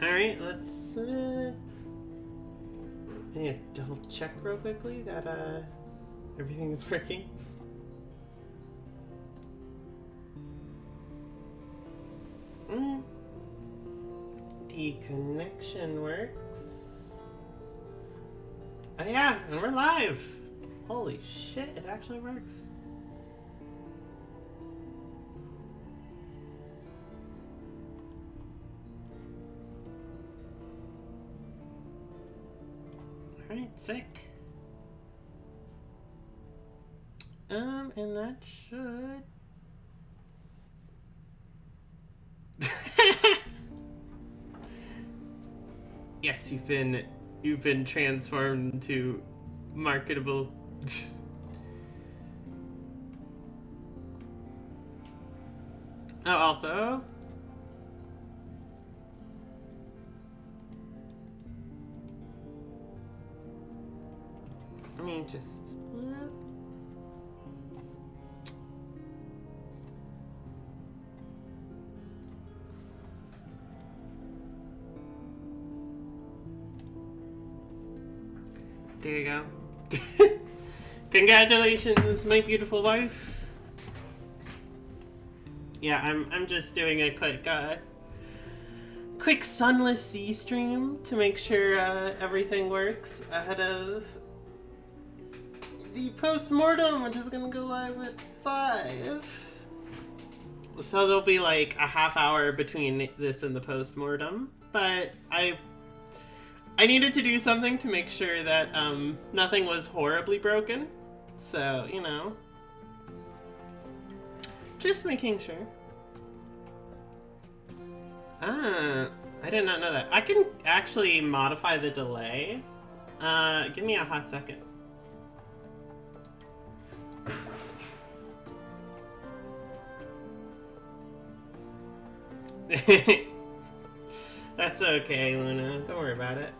Alright, let's I need to double check real quickly that everything is working. The connection works. Oh yeah, and we're live! Holy shit, it actually works. Alright, sick. And that should... Yes, you've been transformed into marketable. Oh, also, let me just. There you go. Congratulations, my beautiful wife. Yeah, I'm just doing a quick Sunless Sea stream to make sure everything works ahead of the postmortem, which is gonna go live at 5. So there'll be like a half hour between this and the postmortem, but I needed to do something to make sure that nothing was horribly broken. So, you know, just making sure. Ah, I did not know that. I can actually modify the delay. Give me a hot second. That's okay, Luna. Don't worry about it.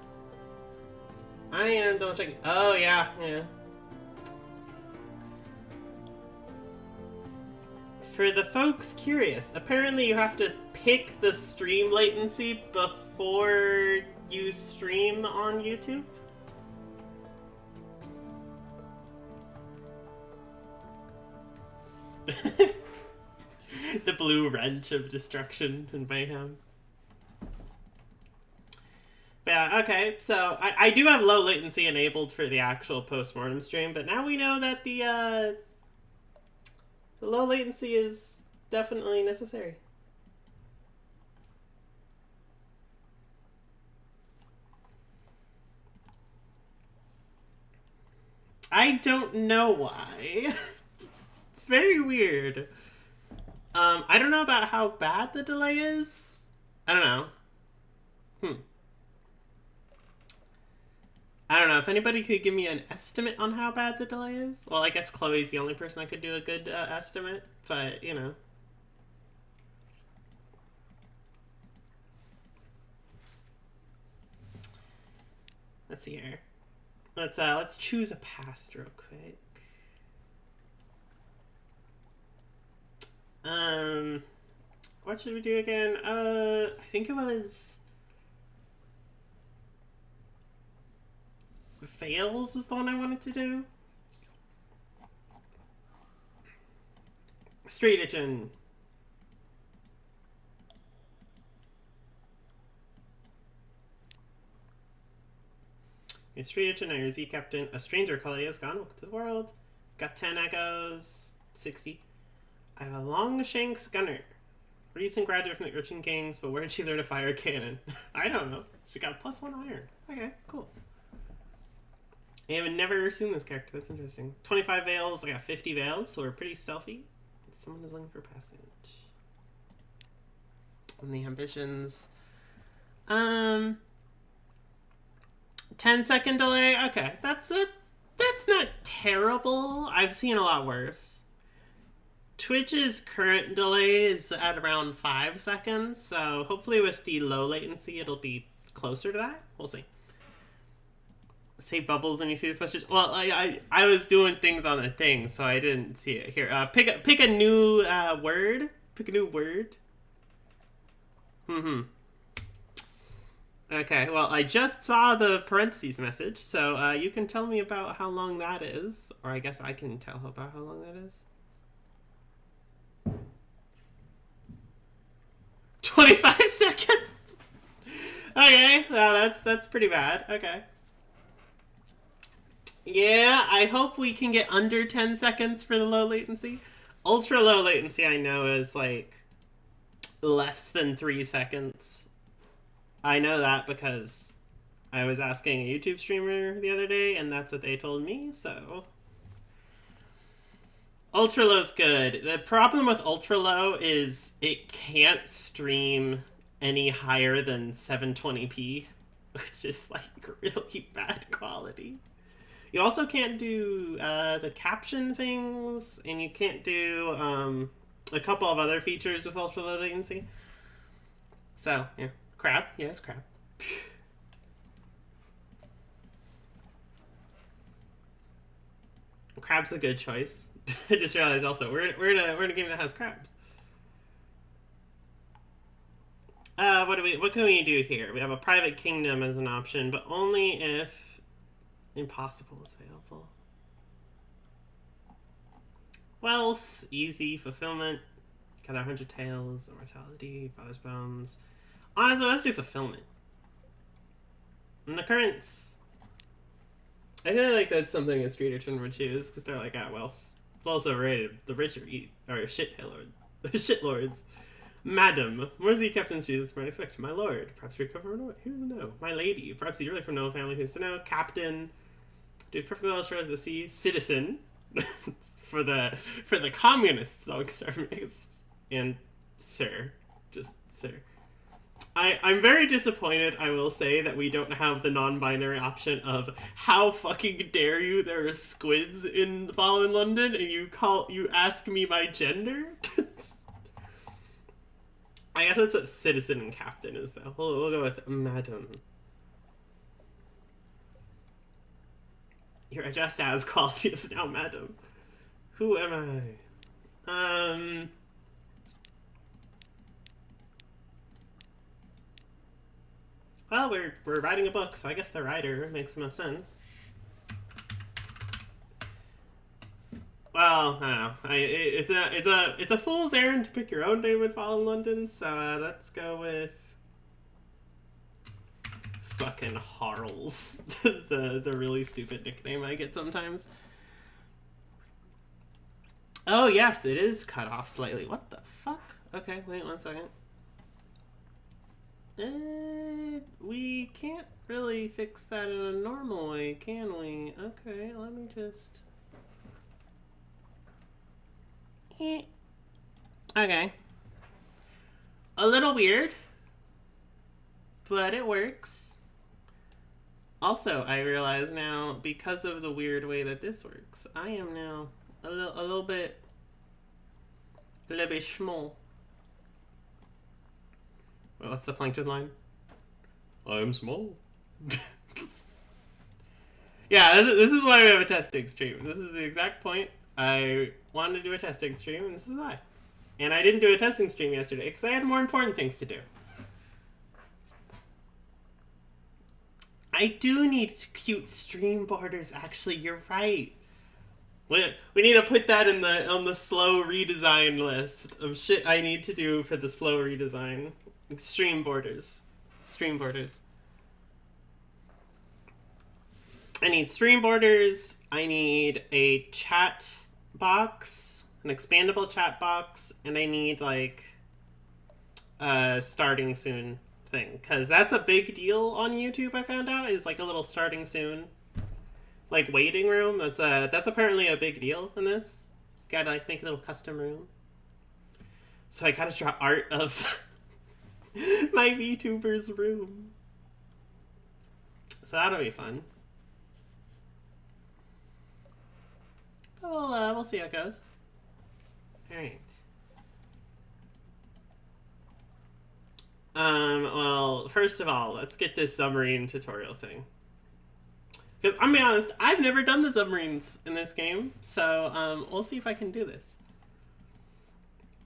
I am double checking. Oh, yeah. For the folks curious, apparently you have to pick the stream latency before you stream on YouTube. The blue wrench of destruction and mayhem. Yeah, okay, so I do have low latency enabled for the actual postmortem stream, but now we know that the low latency is definitely necessary. I don't know why. It's very weird. I don't know about how bad the delay is. I don't know. I don't know if anybody could give me an estimate on how bad the delay is. Well, I guess Chloe's the only person that could do a good estimate, but you know. Let's see here. Let's choose a past real quick. What should we do again? I think it was Fails was the one I wanted to do. Street Itchin'. Your Street Itchin', your Z Captain. A stranger quality has gone. Welcome to the world. Got 10 echoes. 60. I have a long shanks gunner. Recent graduate from the Urchin Kings, but where did she learn to fire a cannon? I don't know. She got a +1 iron. Okay, cool. I have never assumed this character. That's interesting. 25 veils. I got 50 veils, so we're pretty stealthy. Someone is looking for passage. And the ambitions. 10-second delay. Okay, that's not terrible. I've seen a lot worse. Twitch's current delay is at around 5 seconds, so hopefully with the low latency it'll be closer to that. We'll see. Say bubbles when you see this message. Well, I was doing things on the thing, so I didn't see it here. Pick a new word. Pick a new word. Mm-hmm. Okay, well, I just saw the parentheses message, so you can tell me about how long that is. Or I guess I can tell about how long that is. 25 seconds? Okay, well, that's pretty bad. Okay. Yeah, I hope we can get under 10 seconds for the low latency. Ultra low latency, I know, is like less than 3 seconds. I know that because I was asking a YouTube streamer the other day, and that's what they told me, so. Ultra low's good. The problem with ultra low is it can't stream any higher than 720p, which is like really bad quality. You also can't do the caption things, and you can't do a couple of other features with ultra low latency. So, yeah. Crab. Yes, crab. Crab's a good choice. I just realized also, we're in a game that has crabs. What can we do here? We have a private kingdom as an option, but only if impossible is available. Wealth, easy, fulfillment, gather 100 tails, immortality, father's bones. Honestly, let's do fulfillment. And occurrence. I feel like that's something a street urchin would choose, because they're like, ah, wealth's also rated. The rich are shitlords. Madam, where's the captain's shoes that's might expect? My lord, perhaps you recover from who's to know? My lady, perhaps you're from no family who's to know? Captain, dude, perfectly well sure as the sea. Citizen, for the communists, exterminates. And sir, just sir. I'm very disappointed, I will say, that we don't have the non-binary option of how fucking dare you, there are squids in Fallen London and you ask me my gender? I guess that's what citizen and captain is, though. We'll go with madam. You're just as quality as now, madam. Who am I? Well, we're writing a book, so I guess the writer makes the most sense. Well, I don't know. It's a fool's errand to pick your own name in Fallen London, so let's go with fucking Harls, the really stupid nickname I get sometimes. Oh yes, it is cut off slightly. What the fuck? Okay, wait 1 second. We can't really fix that in a normal way, can we? Okay, let me just... Okay. A little weird, but it works. Also, I realize now, because of the weird way that this works, I am now a little bit small. Well, what's the plankton line? I'm small. Yeah, this is why we have a testing stream. This is the exact point. I wanted to do a testing stream, and this is why. And I didn't do a testing stream yesterday, because I had more important things to do. I do need cute stream borders, actually, you're right. We need to put that on the slow redesign list of shit I need to do for the slow redesign. Stream borders. Stream borders. I need stream borders. I need a chat box, an expandable chat box, and I need like a starting soon thing, because that's a big deal on YouTube. I found out is like a little starting soon, like waiting room. That's apparently a big deal in this. Gotta like make a little custom room. So I gotta draw art of my VTuber's room. So that'll be fun. But we'll see how it goes. Alright. Well, first of all, let's get this submarine tutorial thing. Because, I'm gonna be honest, I've never done the submarines in this game, so, we'll see if I can do this.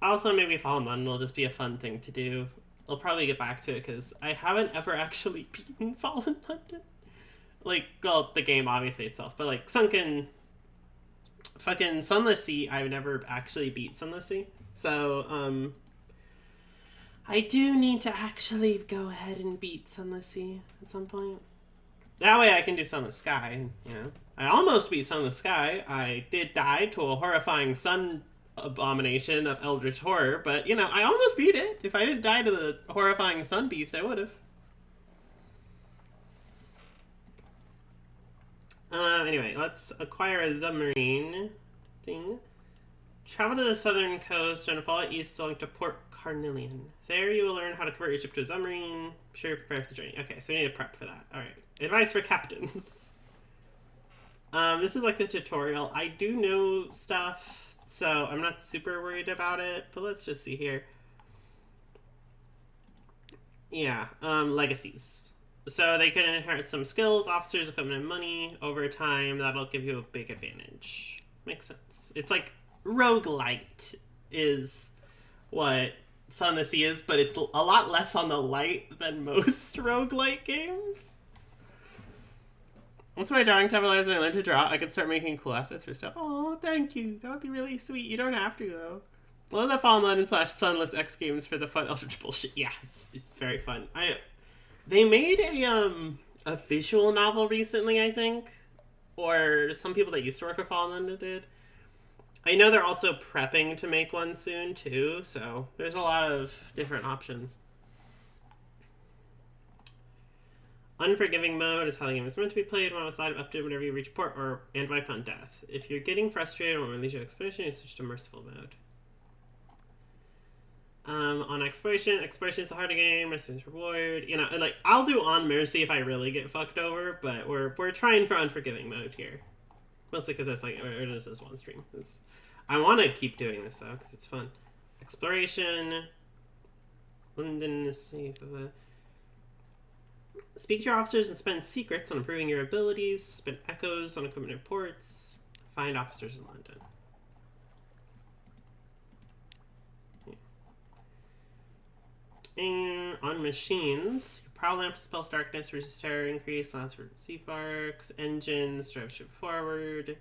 Also, maybe Fallen London will just be a fun thing to do I'll probably get back to it because I haven't ever actually beaten Fallen London. Like, well, the game obviously itself, but like Sunken, fucking Sunless Sea, I've never actually beat Sunless Sea. So, I do need to actually go ahead and beat Sunless Sea at some point. That way I can do Sunless Sky, you know. I almost beat Sunless Sky. I did die to a horrifying sun abomination of Eldritch Horror, but, you know, I almost beat it. If I didn't die to the horrifying sun beast, I would have. Anyway, let's acquire a submarine thing. Travel to the southern coast and follow east to Port Carnelian. There you will learn how to convert your ship to a submarine. Be sure you're prepared for the journey. Okay, so we need to prep for that. Alright. Advice for captains. This is like the tutorial. I do know stuff, so I'm not super worried about it, but let's just see here. Yeah, legacies. So they can inherit some skills, officers, equipment, and money. Over time, that'll give you a big advantage. Makes sense. It's like roguelite is what Sunless Sea is, but it's a lot less on the light than most roguelite games. Once my drawing tablet and I learn to draw, I can start making cool assets for stuff. Oh, thank you. That would be really sweet. You don't have to, though. Love the Fallen London / Sunless X games for the fun Eldritch bullshit. Yeah, it's very fun. They made a visual novel recently, I think, or some people that used to work at Fallen London did. I know they're also prepping to make one soon too, so there's a lot of different options. Unforgiving mode is how the game is meant to be played. One side up to whenever you reach port and wipe on death. If you're getting frustrated or release your expedition, you switch to merciful mode. On exploration is the harder game. Mercy is reward. You know, like I'll do on mercy if I really get fucked over, but we're trying for unforgiving mode here, mostly because it's like it is this one stream. I want to keep doing this though because it's fun. Exploration. London is safe. Speak to your officers and spend secrets on improving your abilities. Spend echoes on equipment reports. Find officers in London. And on machines, power lamp dispels darkness, resist terror, increase, allows for seafarks, engines, drive ship forward.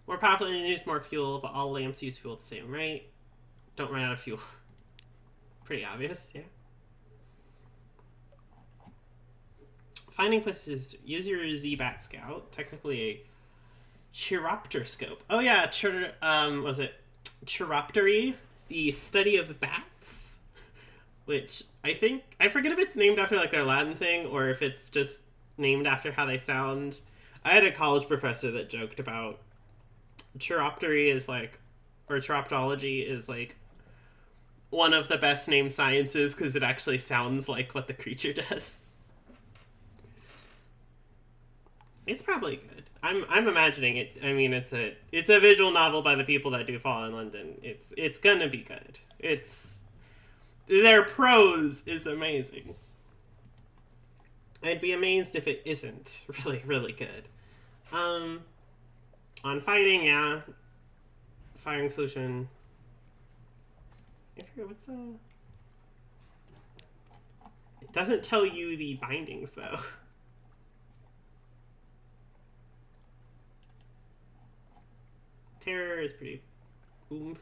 More powerful engines use more fuel, but all lamps use fuel at the same rate. Don't run out of fuel. Pretty obvious, yeah. Finding places, use your Z-Bat Scout, technically a chiropter scope. Oh yeah, was it chiroptery, the study of bats? Which I forget if it's named after like their Latin thing or if it's just named after how they sound. I had a college professor that joked about chiroptery is like, or chiroptology is like one of the best named sciences because it actually sounds like what the creature does. It's probably good. I'm imagining it. I mean, it's a visual novel by the people that do Fallen London. It's gonna be good. Their prose is amazing. I'd be amazed if it isn't really, really good. On fighting, yeah. Firing solution. I forget what's the... It doesn't tell you the bindings, though. Terror is pretty oomph.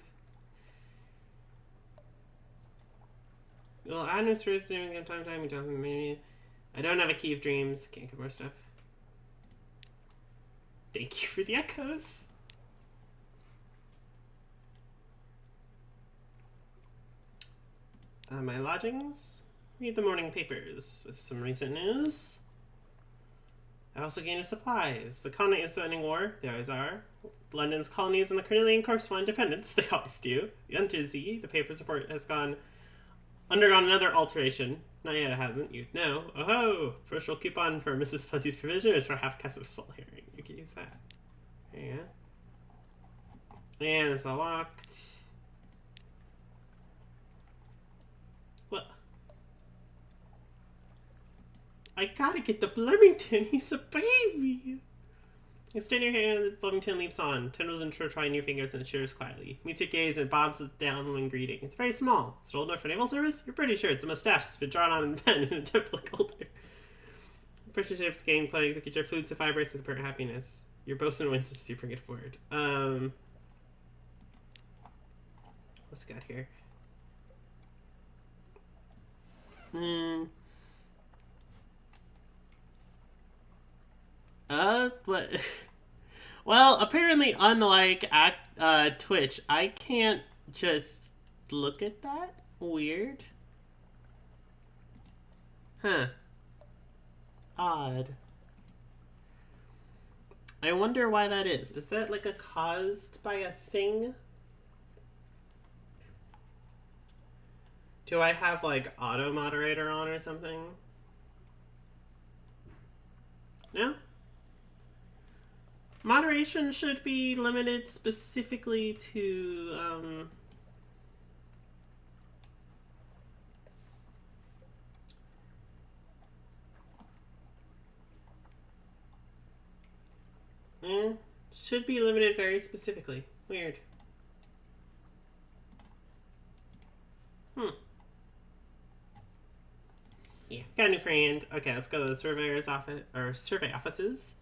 Well, Adam's first doing time we don't maybe. I don't have a key of dreams. Can't get more stuff. Thank you for the echoes. My lodgings. Read the morning papers with some recent news. I also gained supplies. The continent is threatening war. They always are. London's colonies and the Carnelian Corps want independence. They always do. The Untersee, the paper's report has undergone another alteration. Not yet, it hasn't. You'd know. Oh ho! First roll coupon for Mrs. Plenty's provision is for half cask of salt herring. You can use that. There you go. And it's all locked. What? I gotta get the Bloomington. He's a baby. You stand your hand, Flemington leaps on. Tendrils intertwine your fingers and cheers quietly. Meets your gaze and bobs down when greeting. It's very small. It's old enough for naval service? You're pretty sure it's a mustache that's been drawn on in pen in an attempt to look older. Pressure shapes gameplay. The creature flutes and vibrates with apparent happiness. Your bosun wins as you bring it forward. What's it got here? What? Well, apparently, unlike at Twitch, I can't just look at that. Weird. Huh. Odd. I wonder why that is. Is that like a caused by a thing? Do I have like auto moderator on or something? No? Moderation should be limited specifically to should be limited very specifically. Weird. Yeah, got a new friend. Okay, let's go to the surveyor's office or survey offices.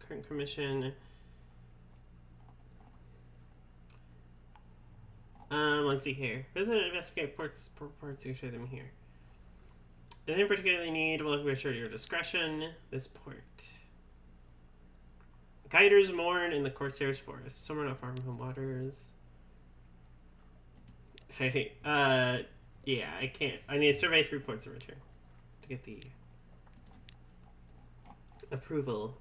Current commission. Let's see here. Visit and investigate reports you show them here. Anything particularly need will be assured your discretion. This port. Guiders mourn in the Corsair's forest. Somewhere not far from home waters. Hey, yeah, I can't. I need to survey 3 points of return to get the approval.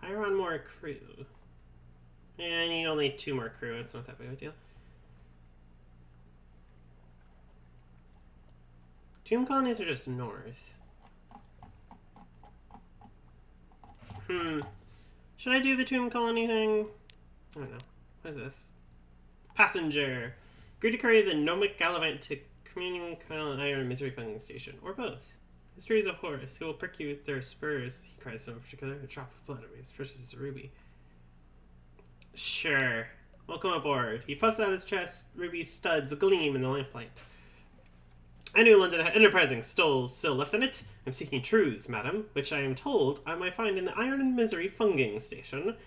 Hire on more crew. Yeah, I need only 2 more crew. It's not that big of a deal. Tomb colonies are just north. Should I do the tomb colony thing? I don't know. What is this? Passenger. Agree to carry the gnomic gallivant to Communion Iron Misery Funding Station. Or both. History is a horse who will prick you with their spurs. He cries so in particular. A drop of blood away. His first is a ruby. Sure. Welcome aboard. He puffs out his chest. Ruby studs gleam in the lamplight. I knew London had enterprising stoles still left in it. I'm seeking truths, madam, which I am told I might find in the Iron and Misery Funging Station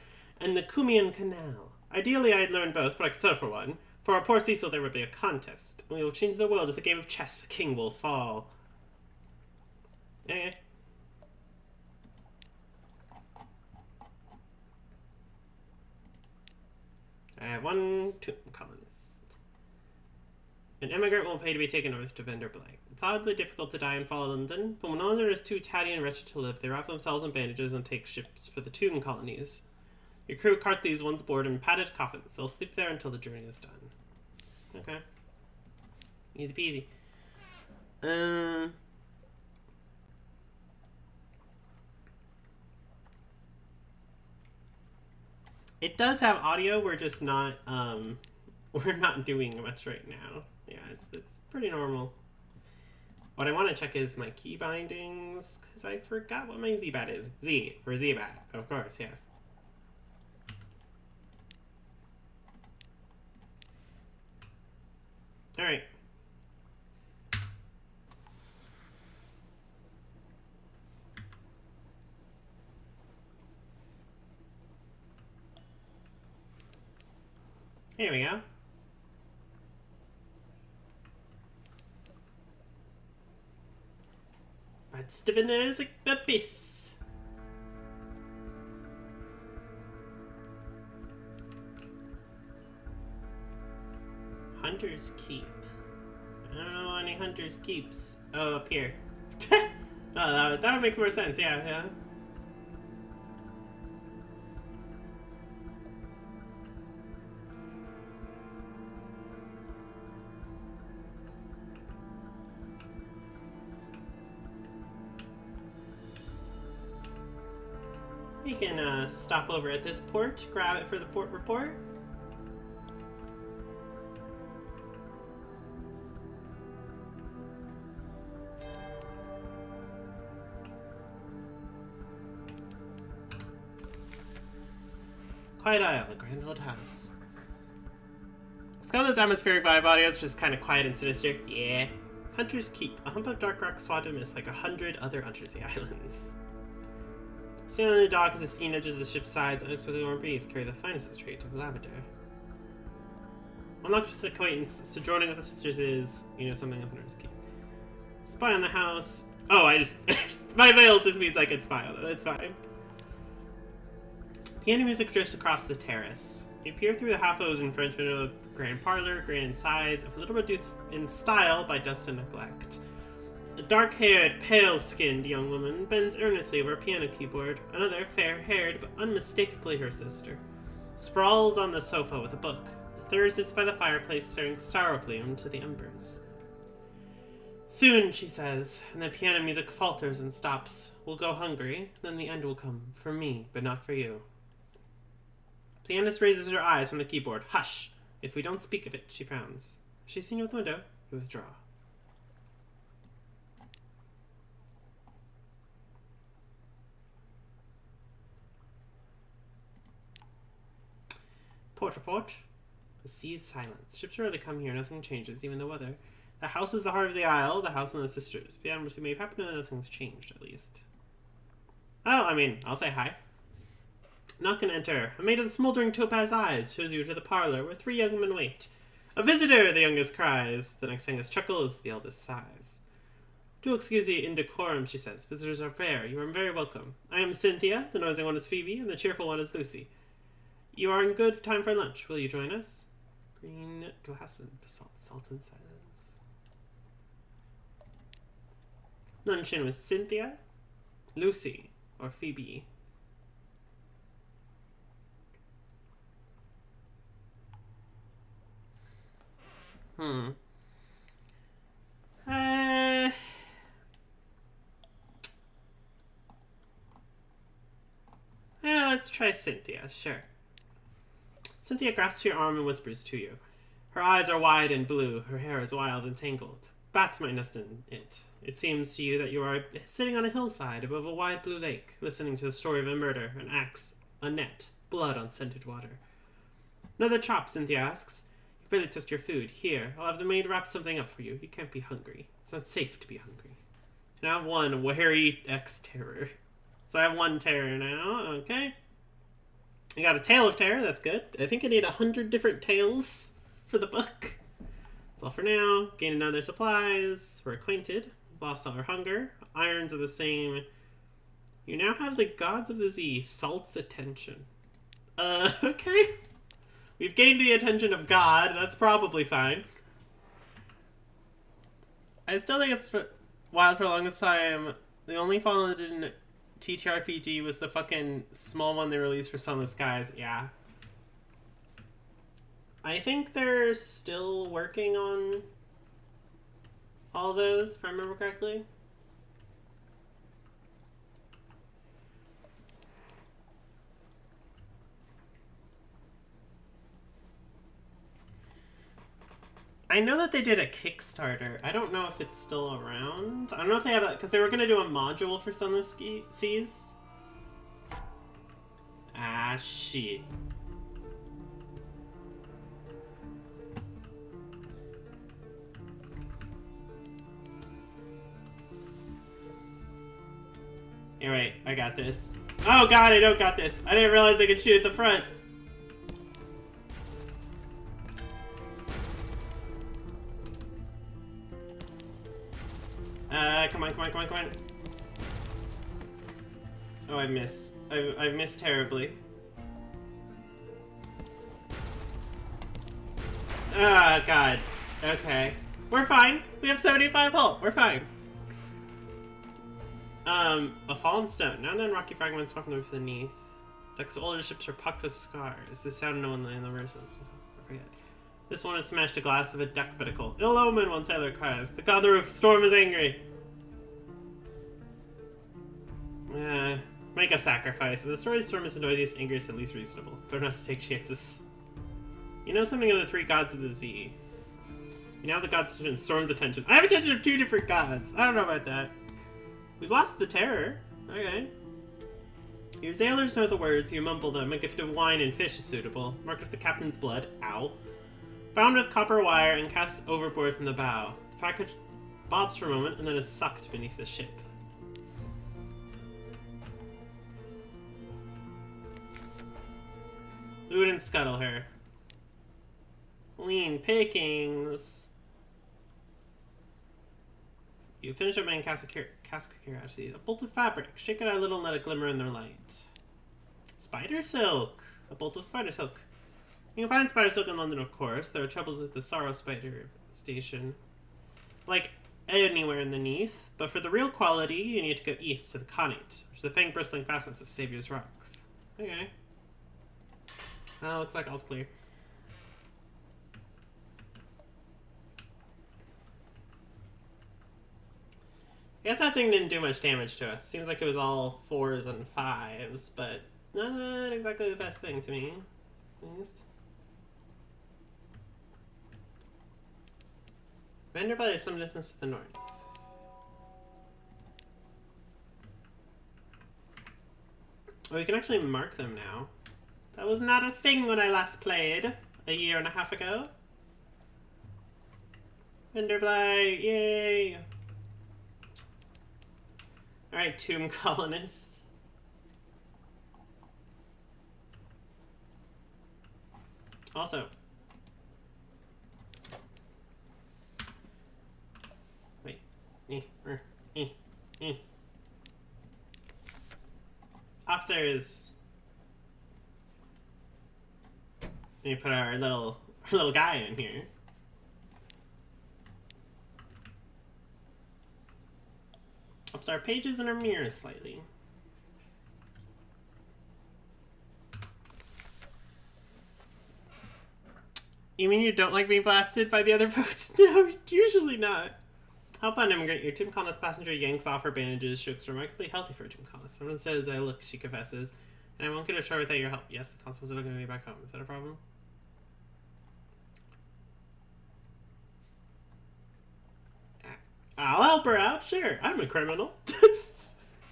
and the Cumian Canal. Ideally, I'd learn both, but I could settle for one. For our poor Cecil, there would be a contest. We will change the world with a game of chess. A king will fall. Okay. I have 1 tomb colonist. An emigrant will pay to be taken north to Vendor Blight. It's oddly difficult to die and fall in London, but when London is too tatty and wretched to live, they wrap themselves in bandages and take ships for the tomb colonies. Your crew cart these ones aboard in padded coffins. They'll sleep there until the journey is done. Okay. Easy peasy. It does have audio, we're just not, we're not doing much right now. Yeah, it's pretty normal. What I want to check is my key bindings, because I forgot what my ZBAT is. Z, for ZBAT, of course, yes. Alright. Here we go. But Stevener's Abyss. Hunter's Keep. I don't know any Hunter's Keeps. Oh, up here. No, that would make more sense. Yeah. We can stop over at this port, grab it for the port report. quiet isle, a grand old house. It's got this atmospheric vibe audio, it's just kind of quiet and sinister. Yeah. Hunter's Keep, a hump of dark rock swathed amidst like 100 other undersea islands. Standing on the dock as the sea edges of the ship's sides, unexpectedly warm breeze carry the finest trait of lavender. Unlocked with acquaintance, sojourning with the sisters is, something of Hunter's Keep. Spy on the house. Oh, my veils just means I can spy on it, that's fine. Piano music drifts across the terrace. You peer through the half-closed French window of the grand parlor, grand in size, a little reduced in style by dust and neglect. A dark-haired, pale-skinned young woman bends earnestly over a piano keyboard. Another, fair-haired, but unmistakably her sister, sprawls on the sofa with a book. The third sits by the fireplace, staring sorrowfully into the embers. Soon, she says, and the piano music falters and stops. We'll go hungry, then the end will come. For me, but not for you. Pianist raises her eyes from the keyboard. Hush! If we don't speak of it, she frowns. She's seen you at the window. You withdraw. Port report. The sea is silent. Ships rarely come here. Nothing changes, even the weather. The house is the heart of the isle. The house and the sisters. Beyond may happen to know nothing's changed, at least. Oh, I'll say hi. Knock and enter. A maid with smoldering topaz eyes shows you to the parlor, where 3 young men wait. A visitor, the youngest cries. The next youngest chuckles, the eldest sighs. Do excuse the indecorum, she says. Visitors are rare. You are very welcome. I am Cynthia, the noisy one is Phoebe, and the cheerful one is Lucy. You are in good time for lunch. Will you join us? Green glass and basalt, salt and silence. Luncheon with Cynthia, Lucy, or Phoebe. Let's try Cynthia, sure. Cynthia grasps your arm and whispers to you. Her eyes are wide and blue, her hair is wild and tangled. Bats might nest in it. It seems to you that you are sitting on a hillside above a wide blue lake, listening to the story of a murder, an axe, a net, blood on scented water. Another chop, Cynthia asks. You've barely touched your food. Here, I'll have the maid wrap something up for you. You can't be hungry. It's not safe to be hungry. And I have 1 wary X-terror. So I have 1 terror now, okay. I got a tale of terror, that's good. I think I need 100 different tales for the book. That's all for now. Gain another supplies. We're acquainted. Lost all our hunger. Irons are the same. You now have the gods of the sea. Salt's attention. Okay. We've gained the attention of God. That's probably fine. I still think it's wild for the longest time. The only fall that didn't TTRPG was the fucking small one they released for Sunless Skies. Yeah. I think they're still working on all those, if I remember correctly. I know that they did a Kickstarter. I don't know if it's still around. I don't know if they have that, because they were going to do a module for Sunless Seas. Ah, shit. You're right, I got this. Oh god, I don't got this. I didn't realize they could shoot at the front. Come on, come on, come on, come on. Oh, I missed. I missed terribly. Ah, god. Okay. We're fine. We have 75 health. We're fine. A fallen stone. Now and then rocky fragments fall from underneath. Decks of older ships are pocked with scars. The sound no one in the verses. I forget. This one has smashed a glass of a duck pinnacle. Ill omen, one sailor cries. The god of the roof, storm is angry. Make a sacrifice. In the story, storm is the noisiest, angriest, and least reasonable. Better not to take chances. You know something of the 3 gods of the sea. You now have the god's attention, storm's attention. I have attention of 2 different gods. I don't know about that. We've lost the terror. Okay. Your sailors know the words, you mumble them. A gift of wine and fish is suitable. Marked with the captain's blood. Ow. Bound with copper wire and cast overboard from the bow. The package bobs for a moment and then is sucked beneath the ship. Loot and scuttle her. Lean pickings. You finish up making cask of curiosity. A bolt of fabric. Shake it out a little and let it glimmer in their light. Spider silk. A bolt of spider silk. You can find spider silk in London, of course. There are troubles with the Sorrow Spider station. Like anywhere in the Neath. But for the real quality, you need to go east to the Connate, which is the fang-bristling fastness of Saviour's Rocks. Okay. Well, looks like all's clear. I guess that thing didn't do much damage to us. Seems like it was all 4s and 5s, but not exactly the best thing to me, at least. Vanderbilt is some distance to the north. Oh, we can actually mark them now. That was not a thing when I last played a year and a half ago. Vanderbilt, yay! Alright, tomb colonists. Also. Wait. Officers. We need to put our little guy in here. Ups our pages and our mirrors slightly. You mean you don't like being blasted by the other boats? No, usually not. Help on immigrant. Your tomb colonist passenger yanks off her bandages. She looks remarkably healthy for a tomb colonist. Someone said as I look, she confesses. And I won't get ashore without your help. Yes, the constables are looking me back home. Is that a problem? I'll help her out, sure. I'm a criminal.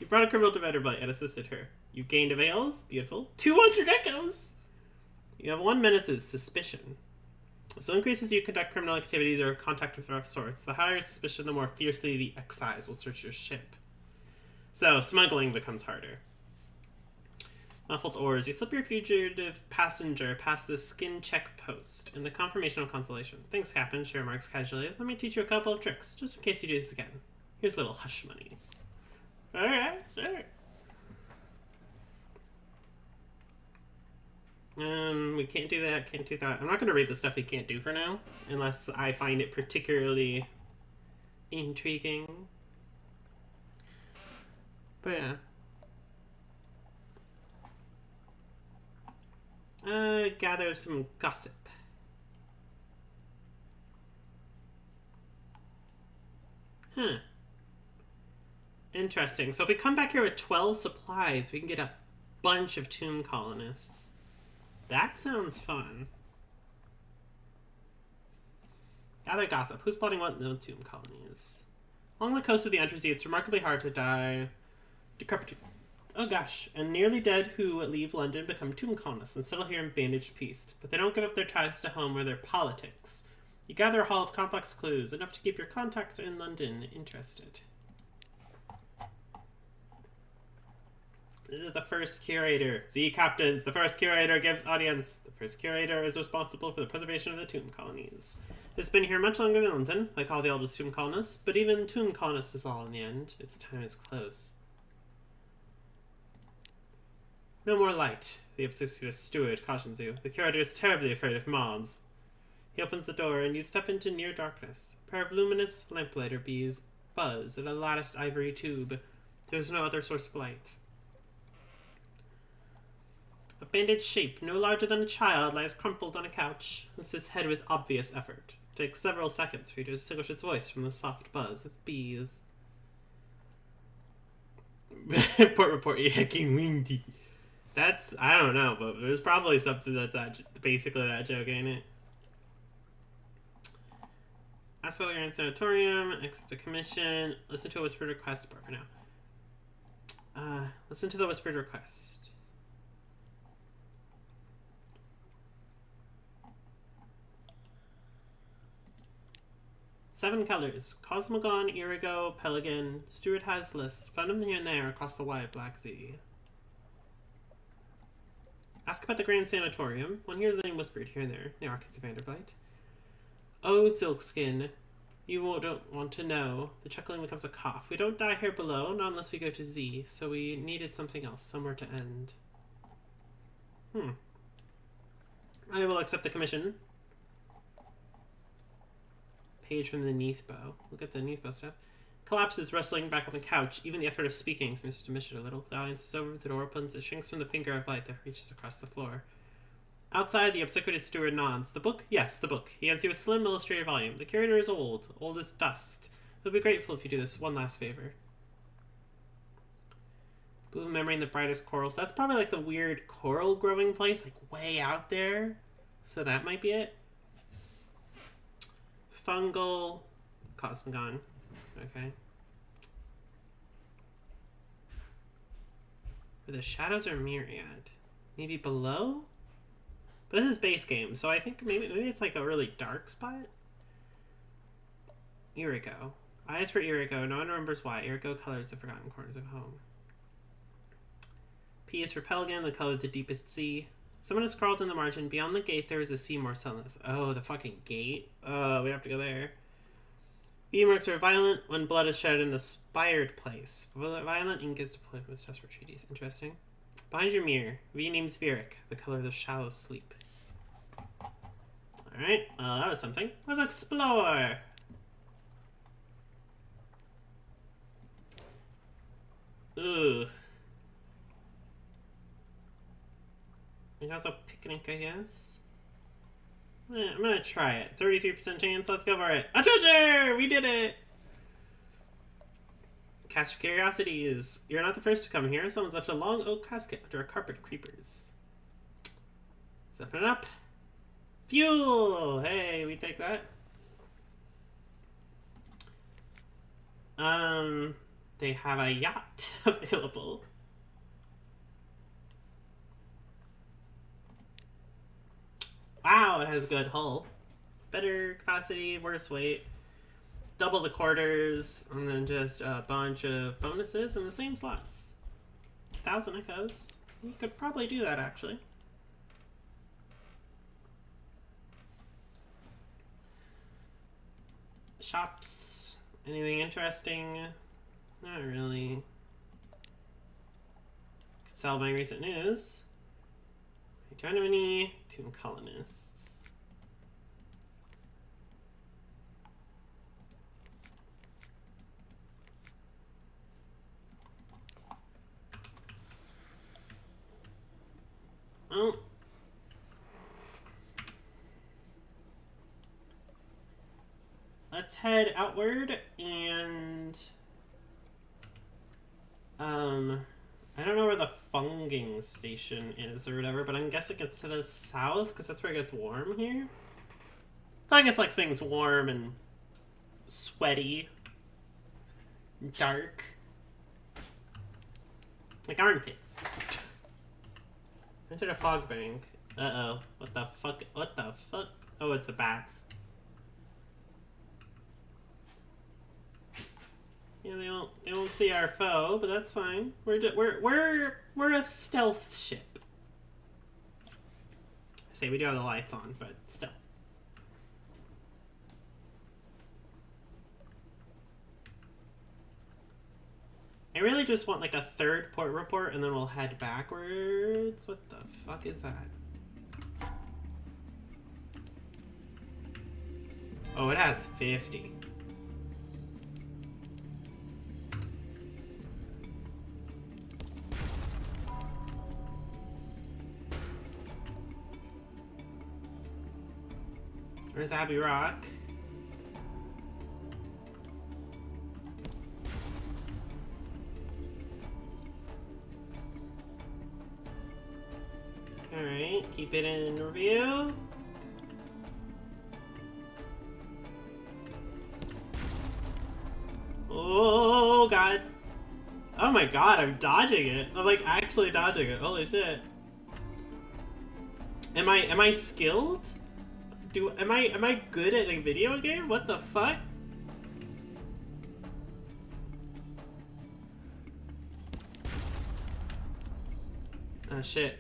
You brought a criminal to Vanderbilt and assisted her. You gained avails. Beautiful. 200 echoes! You have 1 menace's suspicion. So increases you conduct criminal activities or contact with rough sorts. The higher suspicion, the more fiercely the excise will search your ship. So smuggling becomes harder. Muffled oars. You slip your fugitive passenger past the skin check post in the confirmation of consolation. Thanks, Captain, she remarks casually. Let me teach you a couple of tricks, just in case you do this again. Here's a little hush money. Alright, sure. We can't do that, can't do that. I'm not going to read the stuff we can't do for now, unless I find it particularly intriguing. But yeah. Gather some gossip. Huh. Interesting. So if we come back here with 12 supplies, we can get a bunch of tomb colonists. That sounds fun. Gather gossip. Who's plotting what? No tomb colonies. Along the coast of the Undersea, it's remarkably hard to die. Decrepitude. Oh gosh. And nearly dead who leave London become tomb colonists and settle here in bandaged peace. But they don't give up their ties to home or their politics. You gather a haul of complex clues, enough to keep your contacts in London interested. The first curator. Z captains. The first curator gives audience. The first curator is responsible for the preservation of the tomb colonies. It's been here much longer than London, like all the oldest tomb colonists, but even tomb colonists is all in the end. Its time is close. No more light, the obsequious steward cautions you. The curator is terribly afraid of moths. He opens the door, and you step into near darkness. A pair of luminous lamplighter bees buzz at a latticed ivory tube. There is no other source of light. A bandaged shape, no larger than a child, lies crumpled on a couch, lifts its head with obvious effort. It takes several seconds for you to distinguish its voice from the soft buzz of bees. Report, you hecking windy. That's, I don't know, but there's probably something that's basically that joke, ain't it? Ask about your sanatorium, accept a commission, listen to a whispered request, but for now. Listen to the whispered request. 7 colors. Cosmogon, Irigo, Pelican. Stewart has lists. Find them here and there across the wide Black Sea. Ask about the Grand Sanatorium. One hears the name whispered here and there. The Arcades of Vanderbilt. Oh, Silkskin. You don't want to know. The chuckling becomes a cough. We don't die here below, not unless we go to Z, so we needed something else, somewhere to end. I will accept the commission. Page from the Neathbow. Look at the Neathbow stuff. Collapses, wrestling back on the couch. Even the effort of speaking seems to diminish it a little. The audience is over, the door opens, it shrinks from the finger of light that reaches across the floor. Outside, the obsequious steward nods. The book? Yes, the book. He hands you a slim illustrated volume. The curator is old as dust. He'll be grateful if you do this one last favor. Blue memory in the brightest corals. That's probably like the weird coral growing place, like way out there. So that might be it. Fungal. Cosmogon. Okay. Where the shadows are myriad. Maybe below? But this is base game, so I think maybe it's like a really dark spot. Irigo. Eyes for Irigo. No one remembers why. Irigo colors the forgotten corners of home. P is for Pelican, the color of the deepest sea. Someone has crawled in the margin. Beyond the gate, there is a sea more sunless. Oh, the fucking gate. Oh, we have to go there. V marks are violent when blood is shed in a spired place. Violent ink is deployed with desperate treaties. Interesting. Behind your mirror, V names Viric, the color of the shallow sleep. Alright, well, that was something. Let's explore! Ooh. We got a picnic, I guess. I'm gonna try it. 33% chance, let's go for it. A treasure! We did it! Cast your curiosities. You're not the first to come here. Someone's left a long oak casket under a carpet of creepers. Let's open it up. Fuel! Hey, we take that. They have a yacht available. Wow, it has good hull. Better capacity, worse weight. Double the quarters, and then just a bunch of bonuses in the same slots. 1,000 echoes. We could probably do that, actually. Shops. Anything interesting? Not really. Could sell my recent news. Return of any tomb colonists. Oh. Let's head outward and I don't know where the funging station is or whatever, but I'm guessing it's to the south because that's where it gets warm here. I guess like things warm and sweaty, dark, like armpits. Enter the fog bank. Uh-oh. What the fuck? What the fuck? Oh, it's the bats. Yeah, they won't see our foe, but that's fine. We're a stealth ship. I say we do have the lights on, but still. I really just want like a third port report and then we'll head backwards. What the fuck is that? Oh, it has 50. Where's Abbey Rock? Alright, keep it in review. Oh god. Oh my god, I'm dodging it. I'm like actually dodging it. Holy shit. Am I skilled? Am I good at a video game? What the fuck? Oh shit.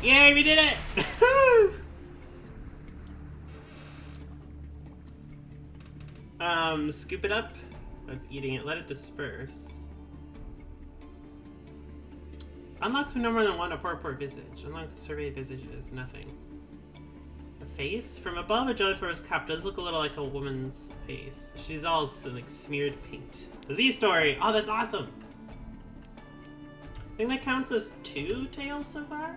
Yay, we did it! Scoop it up. That's eating it. Let it disperse. Unlocked with no more than one a poor visage. Unlocked survey visages. Nothing. A face? From above, a jellyfish cap does look a little like a woman's face. She's all like smeared paint. The Z story! Oh, that's awesome! I think that counts as 2 tails so far?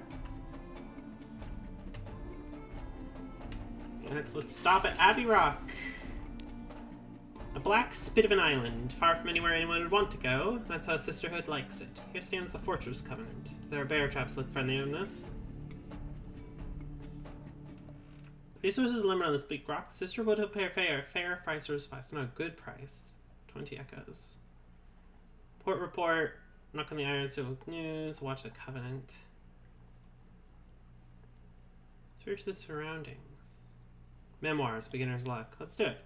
Let's stop at Abbey Rock. A black spit of an island, far from anywhere anyone would want to go. That's how Sisterhood likes it. Here stands the Fortress Covenant. There are bear traps look friendly on this. Resources limited on this bleak rock. Sisterhood will pay fair price or spice. No, good price. 20 echoes. Port report. Knock on the iron, so news. Watch the Covenant. Search the surroundings. Memoirs, beginner's luck. Let's do it.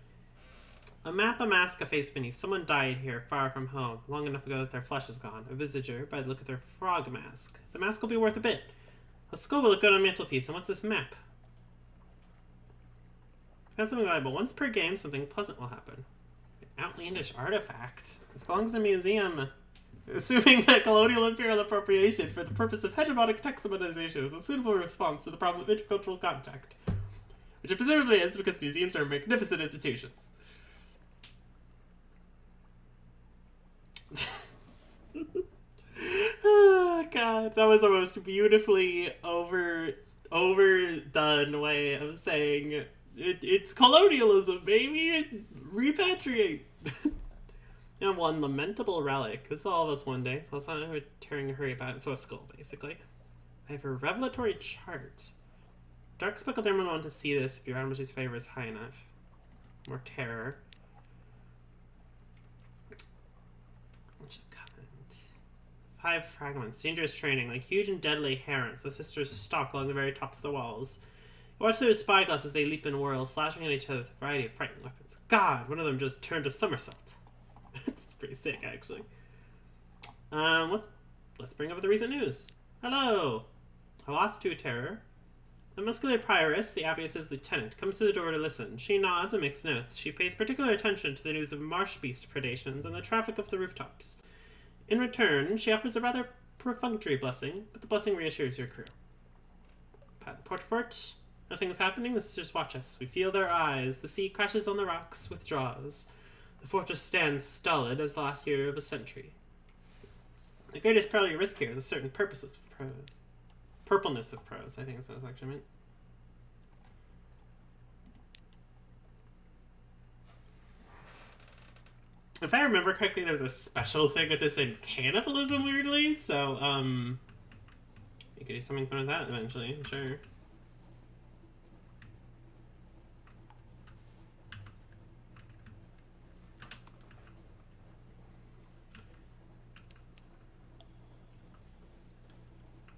A map, a mask, a face beneath. Someone died here, far from home, long enough ago that their flesh is gone. A visager, by the look at their frog mask. The mask will be worth a bit. A skull will look good on a mantelpiece. And what's this map? Got something valuable. Once per game, something pleasant will happen. An outlandish artifact. This belongs in a museum. Assuming that colonial imperial appropriation for the purpose of hegemonic taxonomization is a suitable response to the problem of intercultural contact. Which it presumably is because museums are magnificent institutions. Oh, God, that was the most beautifully overdone way of saying it's colonialism, baby. Repatriate. And one lamentable relic. It's all of us one day. Let's not tearing a hurry about it. So a skull, basically. I have a revelatory chart. Dark Speckled Emerald want to see this if your Admiralty's favor is high enough. More terror. What's the Covenant? 5 fragments. Dangerous training. Like huge and deadly herons, the sisters stalk along the very tops of the walls. You watch through spyglass as they leap and whirl, slashing at each other with a variety of frightening weapons. God, one of them just turned a somersault. That's pretty sick, actually. Let's bring up the recent news. Hello! I lost to terror. The muscular prioress, the abbess's lieutenant, comes to the door to listen. She nods and makes notes. She pays particular attention to the news of marsh beast predations and the traffic of the rooftops. In return, she offers a rather perfunctory blessing, but the blessing reassures your crew. Port. Nothing is happening. The sisters watch us. We feel their eyes. The sea crashes on the rocks, withdraws. The fortress stands stolid as the last year of a century. The greatest probably risk here is a certain purposes of prose. Purpleness of prose, I think is what it's actually meant. If I remember correctly, there was a special thing with this in cannibalism, weirdly, so, you could do something fun with that eventually, I'm sure.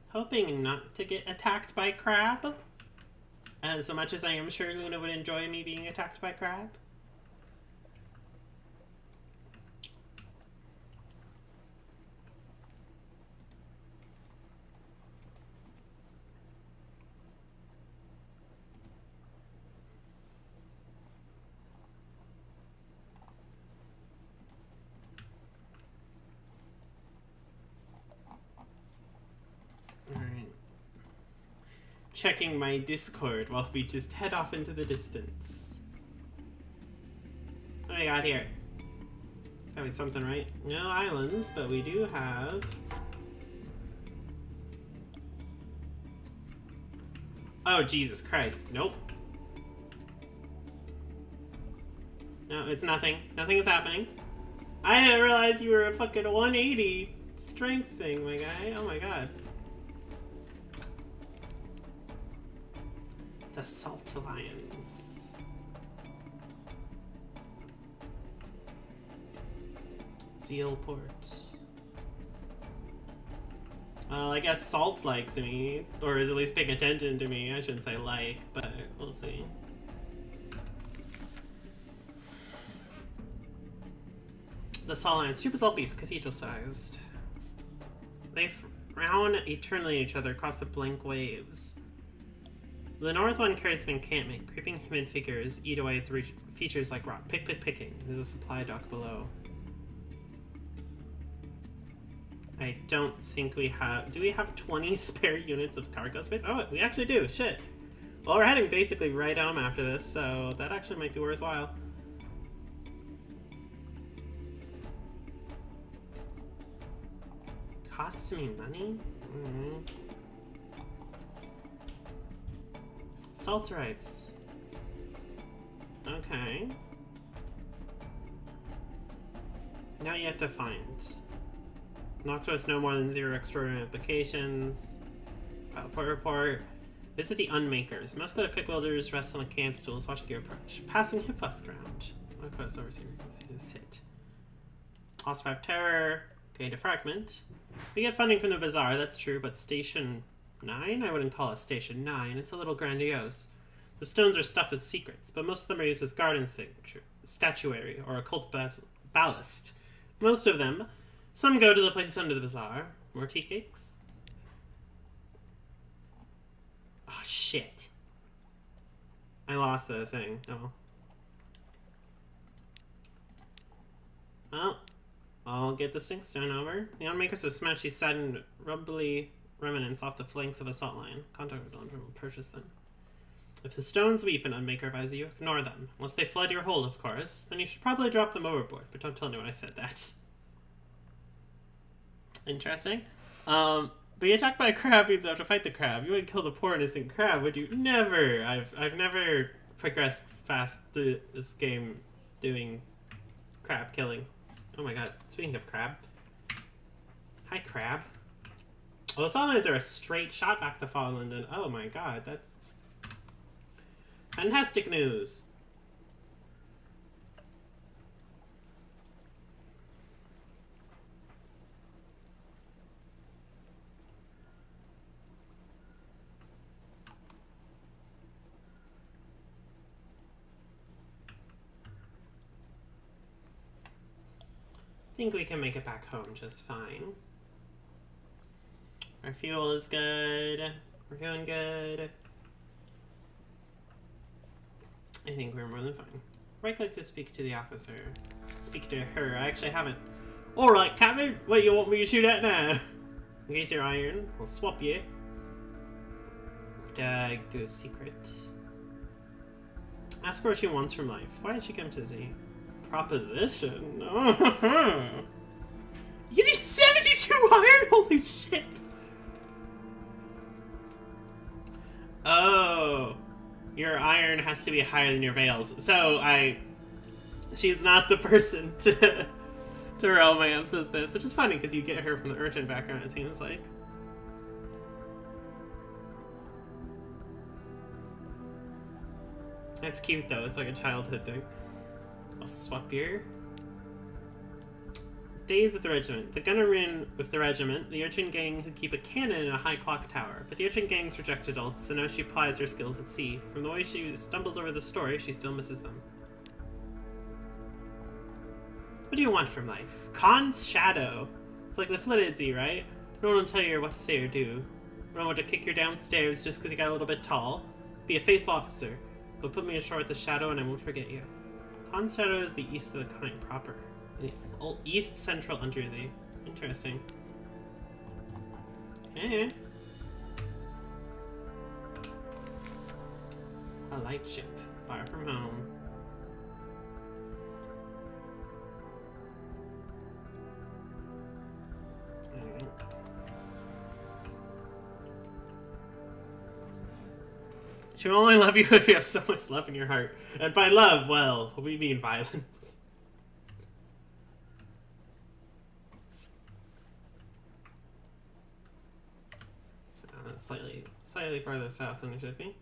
Hoping not to get attacked by crab. As much as I am sure Luna would enjoy me being attacked by crab. Checking my Discord while we just head off into the distance. What do we got here? Gotta be something, right? No islands, but we do have... Oh, Jesus Christ. Nope. No, it's nothing. Nothing is happening. I didn't realize you were a fucking 180 strength thing, my guy. Oh my god. The Salt Alliance. Zealport. Well, I guess Salt likes me, or is at least paying attention to me. I shouldn't say like, but we'll see. The Salt Alliance, super salt beast, cathedral-sized. They frown eternally at each other across the blank waves. The north one carries an encampment. Creeping human figures eat away its features like rock. Picking. There's a supply dock below. I don't think we have... Do we have 20 spare units of cargo space? Oh, we actually do. Shit. Well, we're heading basically right home after this, so that actually might be worthwhile. Costs me money? Mm-hmm. Salterites. Okay. Not yet defined. Knocked with no more than 0 extraordinary applications. Report. Visit the Unmakers. Must go to pick welders, rest on the camp stools, watch gear approach. Passing Hipfuss ground. What quest over here? Just hit. Lost 5 terror. Gained a fragment. We get funding from the bazaar, that's true, but Station 9? I wouldn't call it Station 9. It's a little grandiose. The stones are stuffed with secrets, but most of them are used as garden statuary or occult ballast. Most of them. Some go to the places under the bazaar. More tea cakes? Oh, shit. I lost the thing. Oh. Well, I'll get the stinkstone over. The Unmakers have smashed these saddened, rubbly remnants off the flanks of a salt line. Contact with Don will purchase them. If the stones weep, an Unmaker advises you, ignore them. Unless they flood your hold, of course. Then you should probably drop them overboard, but don't tell anyone I said that. Interesting. But you attacked by a crab means you have to fight the crab. You wouldn't kill the poor innocent crab, would you? Never! I've never progressed fast through this game doing crab killing. Oh my god, speaking of crab. Hi, crab. Well, the Sunlines are a straight shot back to Fallen London. Oh my god, that's fantastic news. I think we can make it back home just fine. Our fuel is good. We're doing good. I think we're more than fine. Right click to speak to the officer. Speak to her. I actually haven't. Alright, Captain. What you want me to shoot at now? In case you're iron, we'll swap you. Do a secret. Ask her what she wants from life. Why did she come to the sea? Proposition? You need 72 iron? Holy shit! Oh, your iron has to be higher than your veils. So she's not the person to romance as this, which is funny because you get her from the urchin background, it seems like. That's cute though, it's like a childhood thing. I'll swap here. Days with the regiment. The gunner in with the regiment. The urchin gang could keep a cannon in a high clock tower, but the urchin gangs reject adults, so now she plies her skills at sea. From the way she stumbles over the story, she still misses them. What do you want from life? Khan's shadow. It's like the Flittidsy, right? No one will tell you what to say or do. No one want to kick you downstairs just because you got a little bit tall. Be a faithful officer, but put me ashore at the shadow and I won't forget you. Khan's shadow is the east of the Conning proper. The east central Undersea. Interesting. Eh. A light ship. Far from home. Alright. She will only love you if you have so much love in your heart. And by love, well, we mean violence. Slightly farther south than it should be.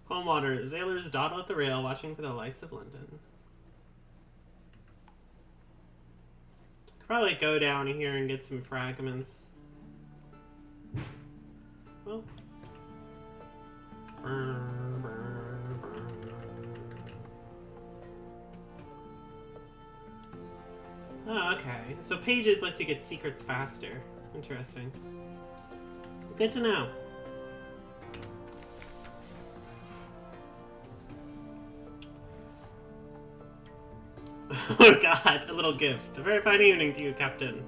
Calm water. Sailors dawdle at the rail, watching for the lights of London. Could probably go down here and get some fragments. Well. Oh, okay. So Pages lets you get secrets faster. Interesting. Good to know. Oh god, a little gift. A very fine evening to you, Captain.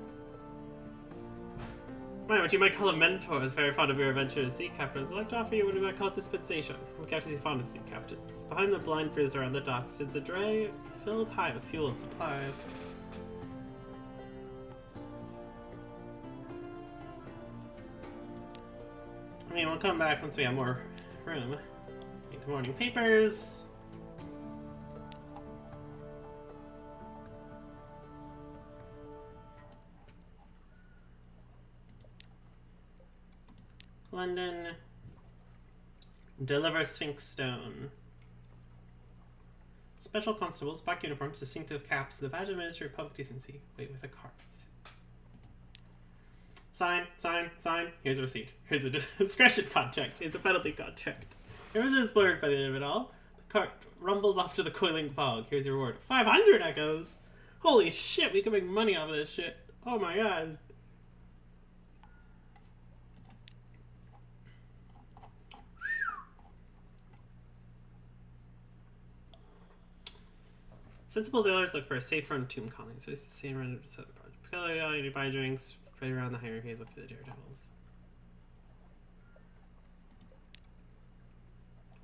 What you might call a mentor is very fond of your adventures. Sea captains would like to offer you what we might call a dispensation. The captain is fond of sea captains. Behind the blind frizz around the docks stands a dray filled high with fuel and supplies. I mean, we'll come back once we have more room. Make the morning papers. London. Deliver Sphinx Stone. Special constables, black uniforms, distinctive caps, the badge of Ministry of Public Decency. Wait with a card. Sign, sign, sign. Here's a receipt. Here's a discretion contract. Here's a penalty contract. Your image is blurred by the end of it all. The cart rumbles off to the coiling fog. Here's your reward. 500 echoes! Holy shit, we can make money off of this shit. Oh my god. Sensible sailors look for a safe run tomb colonies. So it's the same run of the project. Peculiarly, buy drinks. Right around the hierarchies, look for the daredevils.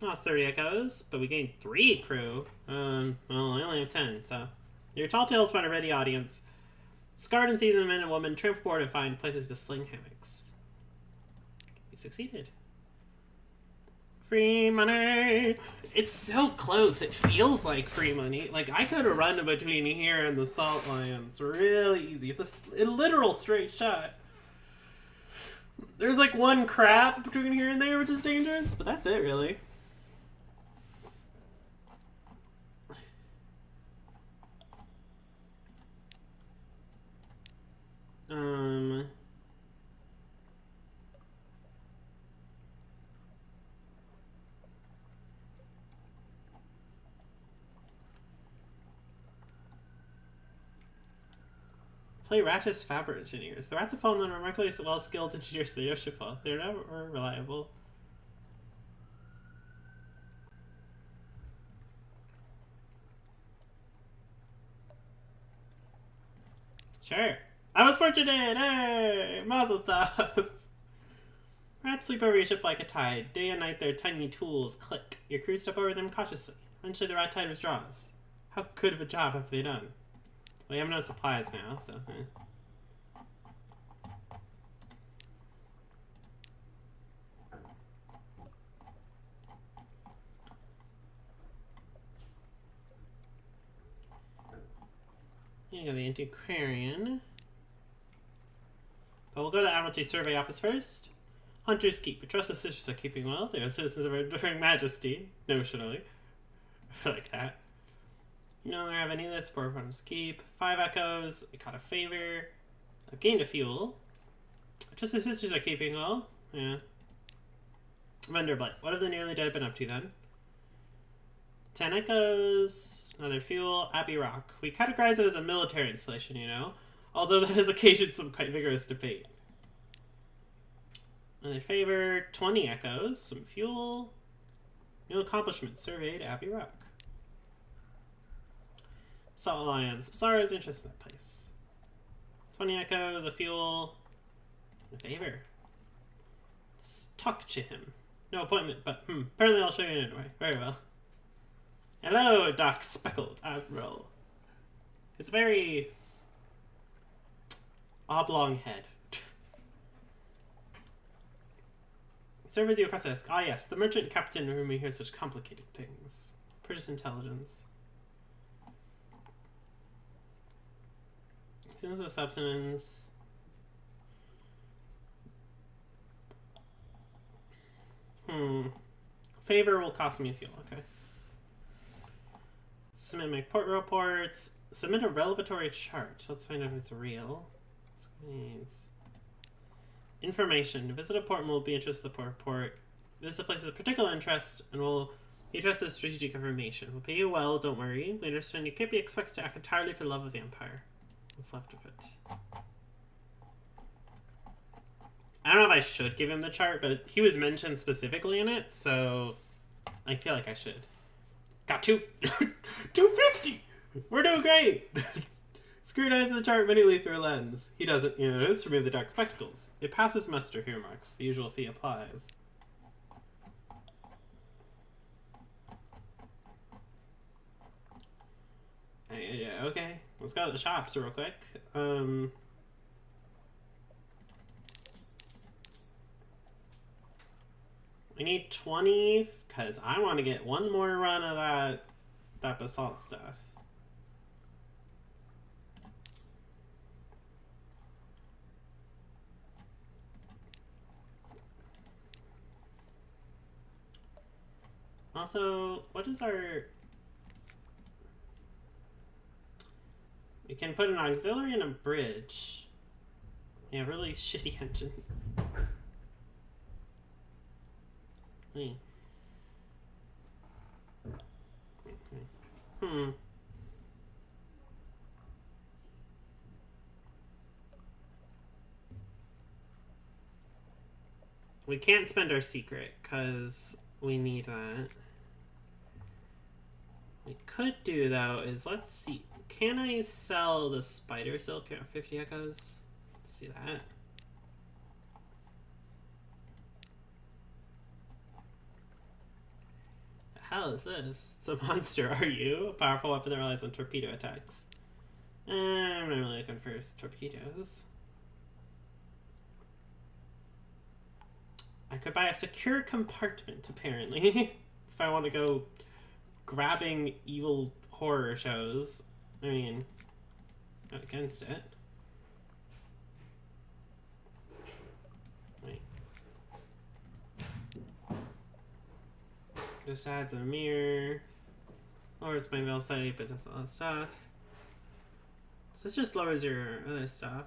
Lost 30 echoes, but we gained 3 crew. Well, I only have 10, so. Your tall tales find a ready audience. Scarred and seasoned men and women tramp aboard and find places to sling hammocks. We succeeded. Free money! It's so close, it feels like free money. Like, I could have run between here and the Salt Lions really easy. It's a literal straight shot. There's like one crab between here and there, which is dangerous, but that's it, really. Play Rattus Fabric Engineers. The rats have fallen on remarkably well-skilled engineers to the ocean fall. They're never reliable. Sure. I was fortunate! Hey! Mazel tov! Rats sweep over your ship like a tide. Day and night their tiny tools click. Your crew step over them cautiously. Eventually the rat tide withdraws. How good of a job have they done? We have no supplies now, so... You got the Antiquarian. But we'll go to the Admiralty Survey Office first. Hunter's Keep. We trust the sisters are keeping well. They are citizens of our enduring majesty, notionally. I like that. You no longer have any list for Hunter's Keep. 5 echoes. I caught a favor. I've gained a fuel. I trust the sisters are keeping well. Yeah. Vanderblight. What have the nearly dead been up to then? 10 echoes. Another fuel. Abbey Rock. We categorize it as a military installation, you know? Although that has occasioned some quite vigorous debate. Another favor. 20 echoes. Some fuel. New accomplishment. Surveyed Abbey Rock. Salt Lions. Bazaar is interested in that place. 20 echoes. A fuel. A favor. Let's talk to him. No appointment, but apparently I'll show you anyway. Very well. Hello, Dark Speckled Admiral. It's a very oblong head. Serve as your process. Ah yes, the merchant captain whom we hear such complicated things. Purchase intelligence. Students of substance. Favor will cost me fuel, okay. Submit my port reports. Submit a revelatory chart. Let's find out if it's real. Screens. Information. Visit a port and we'll be interested in the port. Visit places of particular interest and we'll be interested in strategic information. We'll pay you well, don't worry. We understand you can't be expected to act entirely for the love of the Empire. What's left of it? don't know if I should give him the chart, but he was mentioned specifically in it, so I feel like I should. Got 250! We're doing great! Scrutinize the chart minutely through a lens. He doesn't notice. Remove the dark spectacles. It passes muster, here marks. The usual fee applies. Yeah, okay. Let's go to the shops real quick. We need 20, because I want to get one more run of that basalt stuff. Also, what is our... We can put an auxiliary and a bridge. Yeah, really shitty engines. Hey. We can't spend our secret, because we need that. We could do, though, is let's see. Can I sell the spider silk at 50 echoes? Let's do that. The hell is this? It's a monster, are you? A powerful weapon that relies on torpedo attacks. I'm not really looking for torpedoes. I could buy a secure compartment, apparently. If I want to go grabbing evil horror shows. I mean, not against it. Wait. Just adds a mirror. Lowers my veil sight, but does a lot of stuff. So this just lowers your other stuff.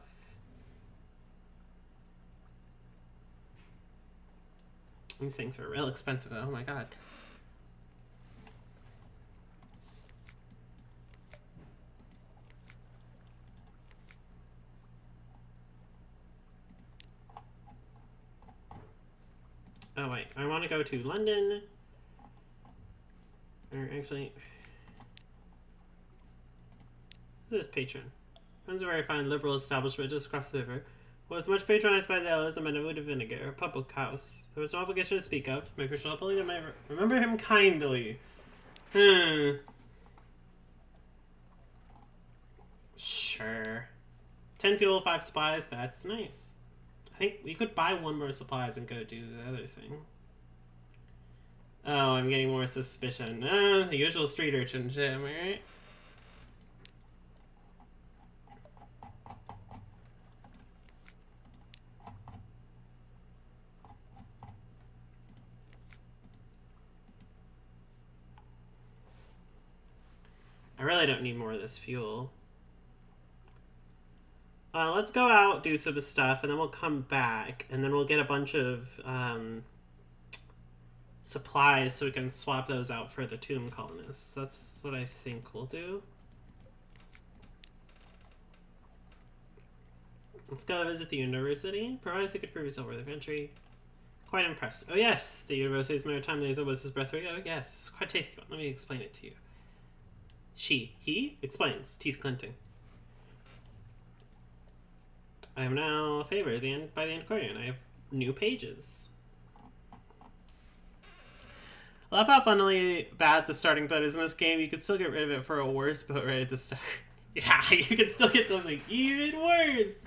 These things are real expensive, though. Oh my god. Oh wait, I want to go to London. Or actually, this is patron. Runs a very fine liberal establishment just across the river. Was much patronized by the elders and men of wood vinegar, a public house. There was no obligation to speak of. My Christian believe that might remember him kindly. Sure. 10 fuel, 5 supplies, that's nice. I think we could buy one more supplies and go do the other thing. Oh, I'm getting more suspicion. The usual street urchin shit, am I right? I really don't need more of this fuel. Let's go out, do some stuff, and then we'll come back, and then we'll get a bunch of supplies so we can swap those out for the tomb colonists. That's what I think we'll do. Let's go visit the university. Provide a secret preview over the country. Quite impressed. Oh yes, the university's maritime liaison was his breath. Oh yes, it's quite tasty. Let me explain it to you. He explains, teeth clenching. I am now favored by the Antiquarian. I have new pages. I love how funnily bad the starting boat is in this game. You could still get rid of it for a worse boat right at the start. Yeah, you could still get something even worse.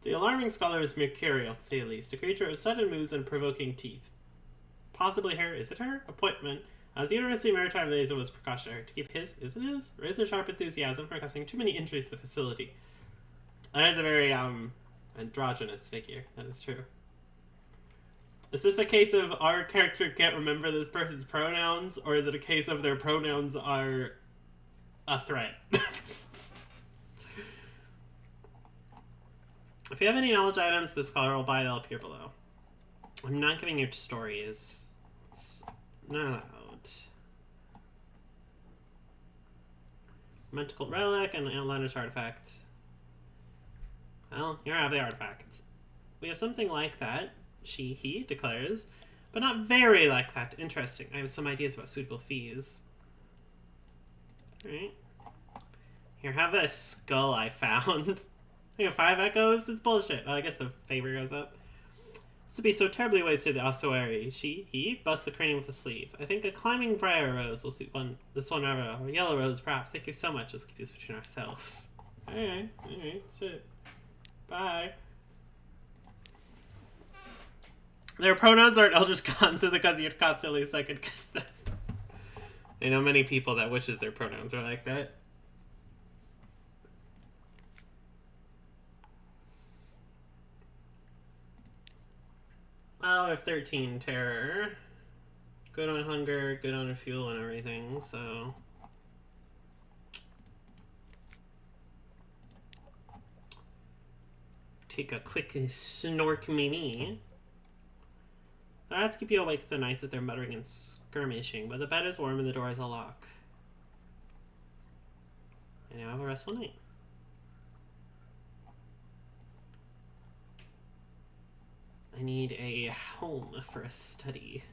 The alarming scholar is mercurial, to say the least. A creature of sudden moves and provoking teeth. Possibly her, is it her? Appointment. As the University Maritime Liaison was precautionary to keep his, is it his? Razor-sharp enthusiasm for causing too many injuries to the facility. That is a very, androgynous figure. That is true. Is this a case of our character can't remember this person's pronouns, or is it a case of their pronouns are a threat? If you have any knowledge items the scholar will buy, they'll appear below. I'm not giving you stories. It's not allowed. Mentical relic and outlandish artifact. Well, here I have the artifact. We have something like that, she, he declares, but not very like that. Interesting. I have some ideas about suitable fees. Alright. Here, have a skull I found. I got 5 echoes? That's bullshit. Oh, I guess the favor goes up. This would be so terribly wasted, the ossuary. She, he, busts the cranium with a sleeve. I think a climbing briar rose will suit this one rather. Or a yellow rose, perhaps. Thank you so much. Let's keep this between ourselves. Alright, shit. Bye. Their pronouns aren't Eldritch Gods, so because you'd constantly second guess them. I know many people that wishes their pronouns are like that. Oh, I have 13 terror. Good on hunger, good on fuel and everything, so... Take a quick snork mini. Let's keep you awake the nights that they're muttering and skirmishing, but the bed is warm and the door is a lock. And now have a restful night. I need a home for a study.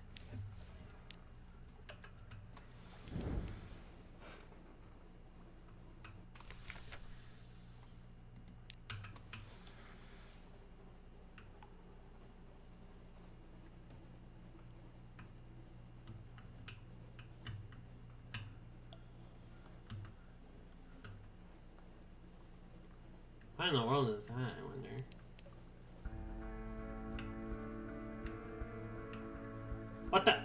What in the world is that, I wonder? What the?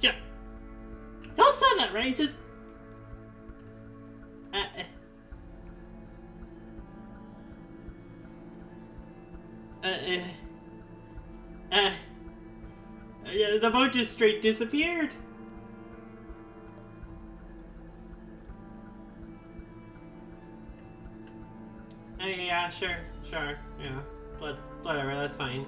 Yeah. Y'all saw that, right? Just... the boat just straight disappeared. Yeah, sure, yeah. But whatever, that's fine.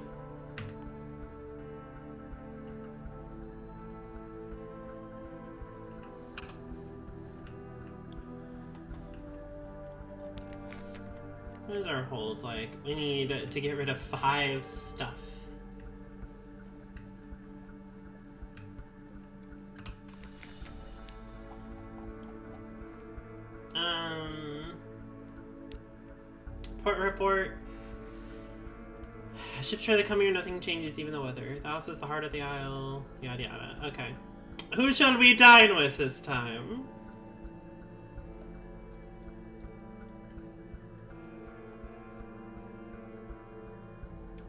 What is our hold like? We need to get rid of 5 stuff. Port report. Ships try to come here, nothing changes, even the weather. The house is the heart of the isle. Yada yada. Okay. Who shall we dine with this time?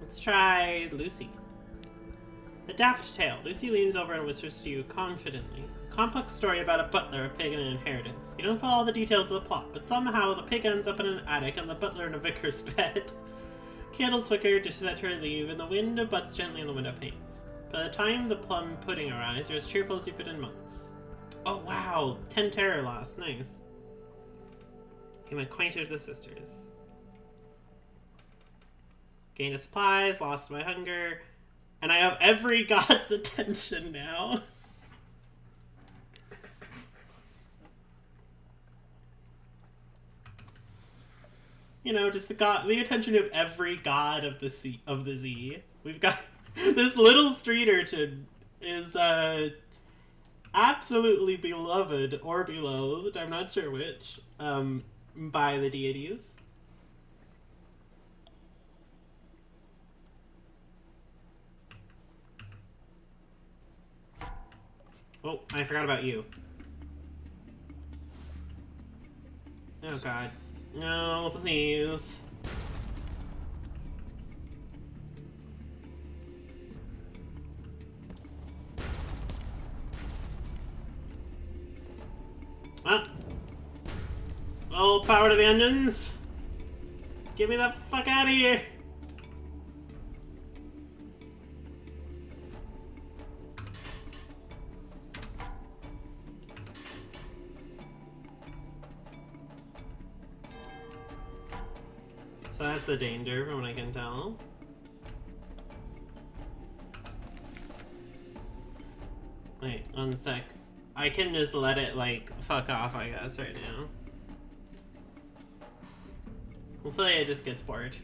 Let's try Lucy. A daft tale. Lucy leans over and whispers to you confidently. A complex story about a butler, a pig, and an inheritance. You don't follow all the details of the plot, but somehow the pig ends up in an attic and the butler in a vicar's bed. Candles flicker to set her leave, and the wind butts gently on the window panes. By the time the plum pudding arrives, you're as cheerful as you've been in months. Oh wow! 10 terror lost. Nice. Became acquainted with the sisters. Gained supplies, lost my hunger, and I have every god's attention now. You know, just the attention of every god of the sea, of the Z. We've got this little street urchin is absolutely beloved or beloathed, I'm not sure which, by the deities. Oh, I forgot about you. Oh god. No, please. Ah. All power to the engines. Get me the fuck out of here. So that's the danger from what I can tell. Wait, 1 sec. I can just let it, like, fuck off, I guess, right now. Hopefully it just gets bored.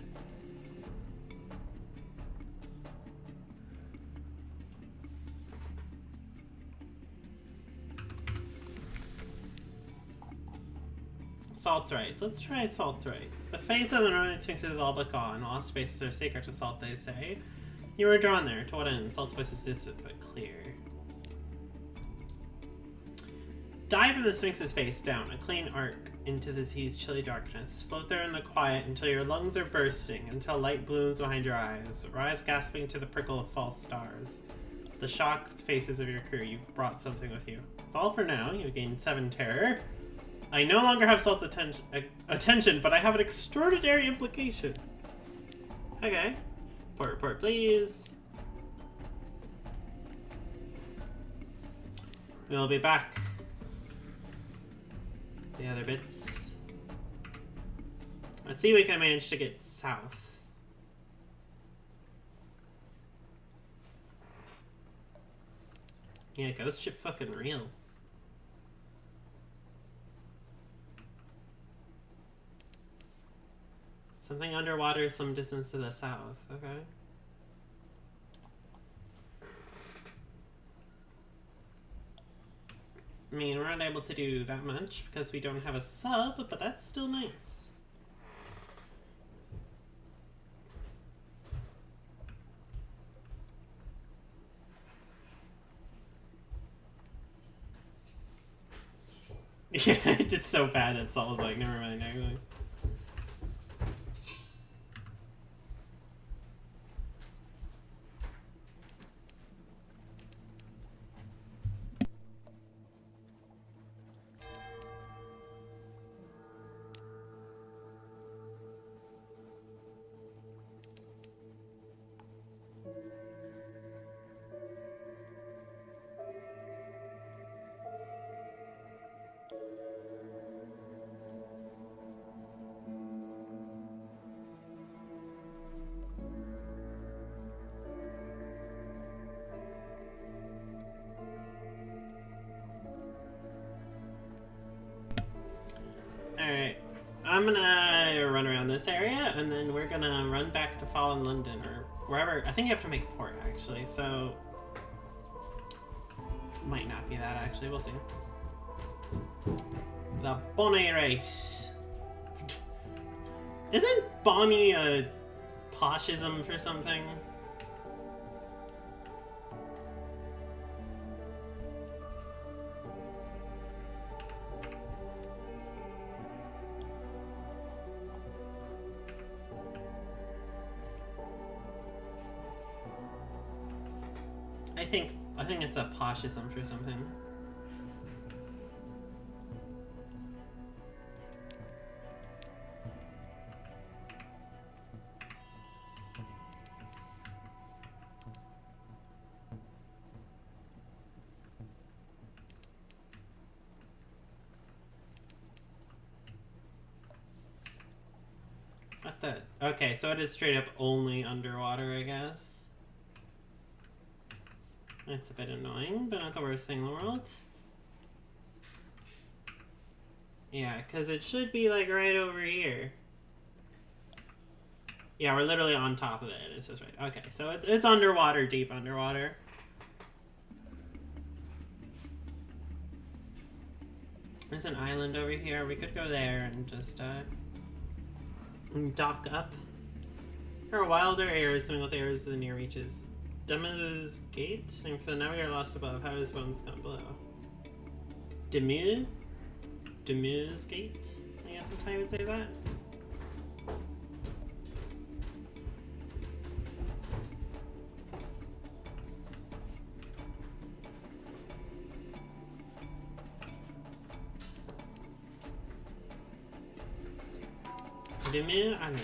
Salt's rights. Let's try Salt's rights. The face of the Northern Sphinx is all but gone. Lost spaces are sacred to Salt, they say. You were drawn there. To what end? Salt's voice is distant but clear. Dive in the Sphinx's face down, a clean arc into the sea's chilly darkness. Float there in the quiet until your lungs are bursting, until light blooms behind your eyes. Rise gasping to the prickle of false stars. The shocked faces of your crew. You've brought something with you. That's all for now. You've gained 7 terror. I no longer have Salt's attention, but I have an extraordinary implication. Okay. Port report, please. We'll be back. The other bits. Let's see if we can manage to get south. Yeah, ghost ship fucking real. Something underwater some distance to the south, okay. I mean, we're not able to do that much because we don't have a sub, but that's still nice. Yeah, I did so bad that Saul was like, never mind, actually. Alright, I'm gonna run around this area, and then we're gonna run back to Fallen London, or wherever. I think you have to make port, actually, so... Might not be that, actually. We'll see. The Bonnie race. Isn't Bonnie a poshism for something? I think it's a poshism for something. What the? Okay, so it is straight up only underwater, I guess. It's a bit annoying, but not the worst thing in the world. Yeah, because it should be like right over here. Yeah, we're literally on top of it. It's just right. Okay, so it's underwater, deep underwater. There's an island over here. We could go there and just dock up. There are wilder airs swimming with airs to the near reaches. Demu's Gate? And for the navigator lost above, how does bones come below? Demu's Gate? I guess that's how you would say that. Demu Island.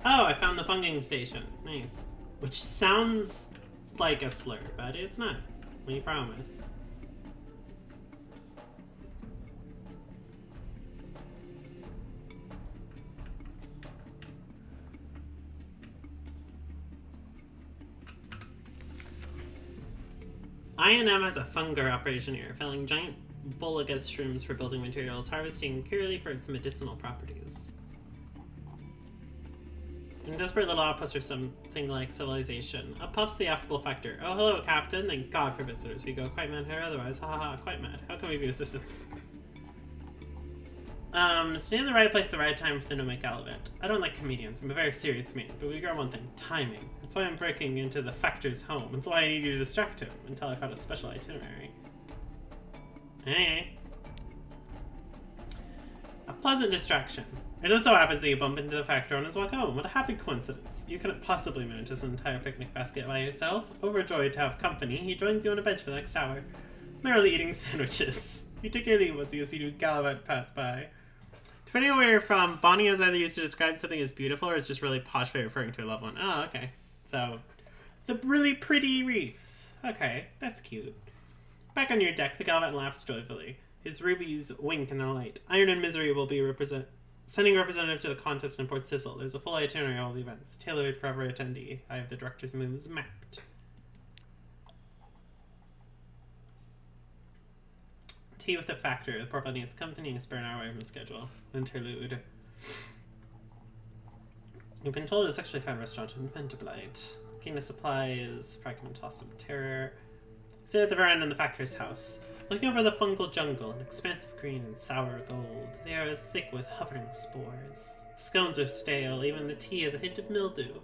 Oh, I found the funging station. Nice. Which sounds like a slur, but it's not. We promise. I&M has a fungar operation here, felling giant bolaga shrooms for building materials, harvesting purely for its medicinal properties. And desperate little outpost or something like civilization. Up pops the affable factor. Oh, hello, Captain. Thank God for visitors. We go quite mad here otherwise. Ha ha ha, quite mad. How can we be assistants? Stay in the right place at the right time for the Nomad Gala event. I don't like comedians. I'm a very serious man, but we got one thing: timing. That's why I'm breaking into the Factor's home. That's why I need you to distract him until I found a special itinerary. Hey. A pleasant distraction. It just so happens that you bump into the Factor on his walk home. What a happy coincidence. You couldn't possibly manage this entire picnic basket by yourself. Overjoyed to have company, he joins you on a bench for the next hour, merrily eating sandwiches. You take your leave once you see new Gallivant pass by. Depending on where you're from, Bonnie is either used to describe something as beautiful or is just really posh way referring to a loved one. Oh, okay. So, the really pretty reefs. Okay, that's cute. Back on your deck, the Gallivant laughs joyfully. His rubies wink in the light. Iron and Misery will be sending representative to the contest in Port Sissel. There's a full itinerary of all the events, tailored for every attendee. I have the director's moves mapped. Tea with the Factor. The poor bunny is accompanying a spare an hour away from the schedule. Interlude. You've been told it's actually a fine restaurant in Venterblight. Looking at supplies, fragment toss of terror. Sit at the veranda in the Factor's house. Looking over the fungal jungle, an expanse of green and sour gold. The air is thick with hovering spores. The scones are stale, even the tea has a hint of mildew.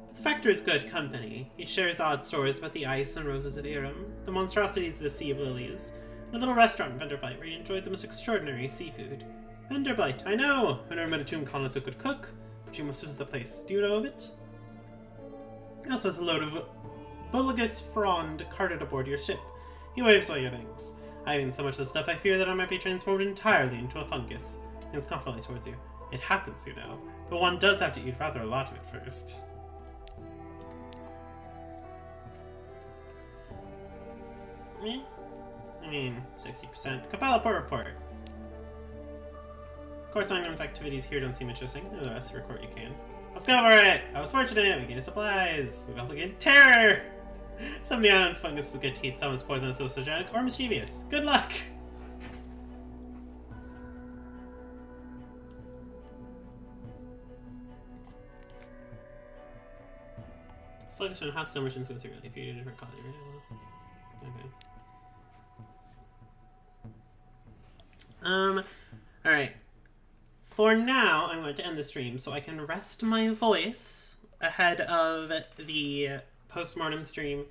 But the Factor is good company. He shares odd stories about the ice and roses at Irem, the monstrosities of the Sea of Lilies, and a little restaurant in Venterblight where you enjoyed the most extraordinary seafood. Venterblight, I know! I've never met a tomb colonist who could cook, but you must visit the place. Do you know of it? He also has a load of Bulligus frond carted aboard your ship. He waves away your things. I've eaten so much of the stuff I fear that I might be transformed entirely into a fungus. He leans confidently towards you. It happens, you know, but one does have to eat rather a lot of it first. Me? I mean, 60%. Compile a report. Course items activities here don't seem interesting. Do the rest of the report you can. Let's go for it! I was fortunate, we gained supplies. We also gained terror! Some of the island's fungus is good to eat, some is poisonous, hallucinogenic, or mischievous. Good luck! Sluggish and hostile missions considerably if you do different color. Okay. Alright. For now, I'm going to end the stream so I can rest my voice ahead of the postmortem stream.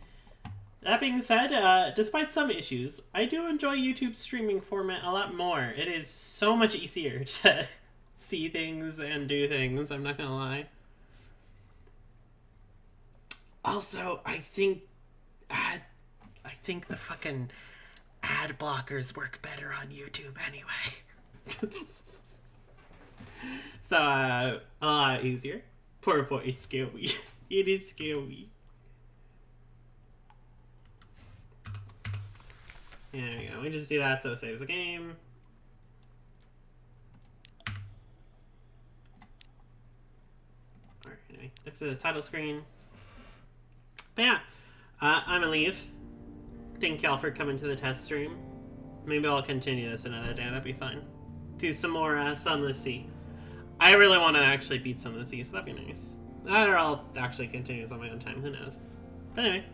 That being said, despite some issues, I do enjoy YouTube's streaming format a lot more. It is so much easier to see things and do things, I'm not gonna lie. Also, I think the fucking ad blockers work better on YouTube anyway. So, a lot easier. Poor boy, it's scary. It is scary. There we go. We just do that so it saves the game. Alright, anyway. Next to the title screen. But yeah, I'm gonna leave. Thank y'all for coming to the test stream. Maybe I'll continue this another day, that'd be fun. Do some more Sunless Sea. I really want to actually beat Sunless Sea, so that'd be nice. Or I'll actually continue this on my own time, who knows. But anyway,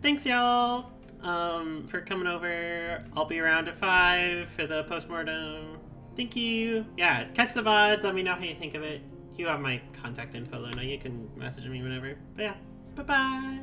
thanks y'all for coming over. I'll be around at 5 for the postmortem. Thank you. Yeah, catch the VOD, let me know how you think of it. You have my contact info, Luna. You can message me whenever. But yeah, bye-bye.